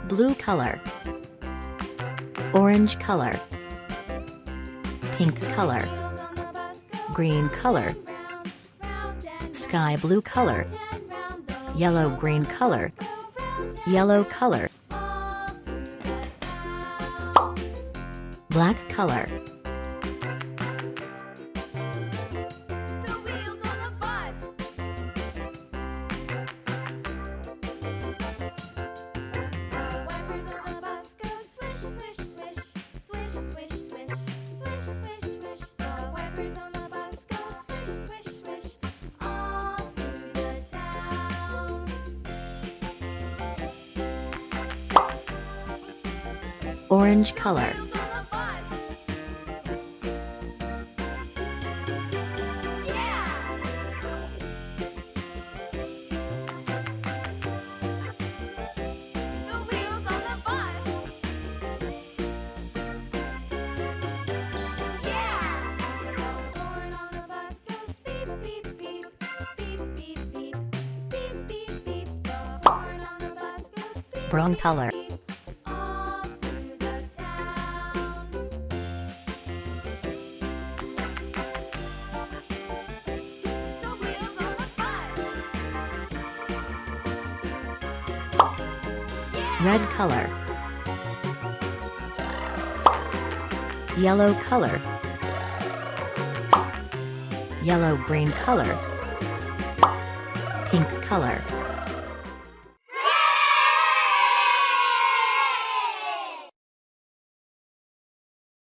blue color, orange color, pink color, green color, sky blue color, yellow green color, yellow color, black color, orange color, brown color, red color, yellow color, yellow green color, pink color.